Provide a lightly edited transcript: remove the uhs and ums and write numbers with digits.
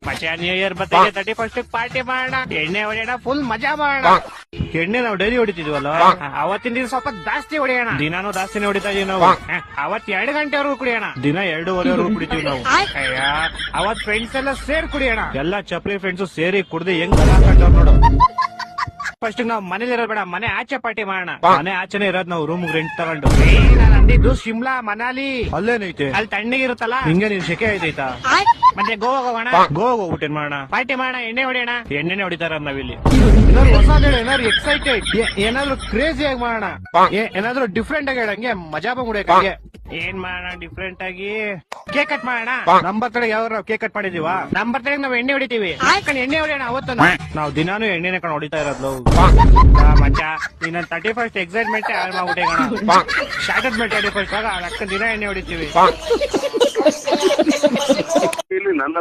ಮಚ್ಚ new year ಬರ್ತಾರೆ 31st party ಮಾಡೋಣ, ಎಣ್ಣೆ ಹೊಡೆಯೋಣ, ಫುಲ್ ಮಜಾ ಮಾಡೋಣ. ಎಣ್ಣೆ ನಾವು ಡೈಲಿ ಹೊಡಿತಿದ್ವಲ್ಲ, ಅವತ್ತಿನ ದಿನ ಸ್ವಲ್ಪ ಜಾಸ್ತಿ ಹೊಡೆಯೋಣ. ದಿನಾನು ಜಾಸ್ತಿನೇ ಹೊಡಿತಾ ಇದೀವಿ ನಾವು. ಅವತ್ 2 ಗಂಟೆವರೆಗೂ ಕುಡಿಯೋಣ, ದಿನ 2:30ವರೆಗೂ ಕುಡಿತೀವಿ ನಾವು. ಅವತ್ ಫ್ರೆಂಡ್ಸ್ ಎಲ್ಲ ಸೇರ್ ಕುಡಿಯೋಣ, ಎಲ್ಲ ಚಪ್ಲಿ ಫ್ರೆಂಡ್ಸ್ ಸೇರಿ ಕುಡ್ದು ಹೆಂಗ್ ನೋಡು. ಫಸ್ಟ್ ನಾವ್ ಮನೇಲಿ ಇರೋದ್ ಬೇಡ, ಮನೆ ಆಚೆ ಪಾರ್ಟಿ ಮಾಡೋಣ. ಮನೆ ಆಚೆನೆ ಇರೋದ್ ನಾವು ರೂಮ್ ರೆಂಟ್ ತಗೊಂಡು. ನಾನು ಅಂದಿದ್ದು ಶಿಮ್ಲಾ ಮನಾಲಿ, ಅಲ್ಲೇನೈತೆ, ಅಲ್ಲಿ ತಣ್ಣಗಿರುತ್ತಲ್ಲ, ಹಿಂಗೆ ನೀನ್ ಶೆಕೆ ಐತೈತಾ. ಮತ್ತೆ ಗೋವಾ ಹೋಗೋಣ, ಗೋವಾ ಹೋಗ್ಬಿಟ್ಟು ಏನ್ ಮಾಡೋಣ, ಪಾರ್ಟಿ ಮಾಡೋಣ, ಎಣ್ಣೆ ಹೊಡೆಯೋಣ. ಎಣ್ಣೆನೆ ಹೊಡಿತಾರ ನಾವಿಲ್ಲಿ. ಏನಾದ್ರು ಹೊಸದ್ ಹೇಳ, ಏನಾದ್ರು ಎಕ್ಸೈಟೆಡ್, ಏನಾದ್ರು ಕ್ರೇಜಿ ಆಗಿ ಮಾಡೋಣ, ಏನಾದ್ರು ಡಿಫ್ರೆಂಟ್ ಆಗಿ ಹೇಳಂಗೆ ಮಜಾ ಬಂದ್ಬಿಡಕ್ಕೆ. ಏನ್ ಮಾಡೋಣ ಡಿಫ್ರೆಂಟ್ ಆಗಿ? ಕೇಕ್ ಕಟ್ ಮಾಡೋಣ. ನಮ್ ಬರ್ತಡೆ ಯಾವ ಕೇಕ್ ಕಟ್ ಮಾಡಿದೀವ, ನಮ್ ಬರ್ತಡೆ ನಾವ್ ಎಣ್ಣೆ ಹೊಡಿತೀವಿ. ಎಣ್ಣೆ ಹೊಡೆಯೋಣ ಅವತ್ತು. ನಾವ್ ದಿನಾನು ಎಣ್ಣೆನೆ ಕಣ್ ಹೊಡಿತಾ ಇರೋದು ಮಚ್ಚ. ನೀನ್ 31st ಎಕ್ಸೈಟ್ಮೆಂಟ್ ಮಾಡ್ಬಿಟ್ಟೆ, ಸ್ಟಾರ್ಟಸ್ ಮೇಲೆ 31st ಆಗ ಅಕ್ಕ ದಿನ ಎಣ್ಣೆ ಹೊಡಿತೀವಿ. ಇಲ್ಲಿ ನನ್ನ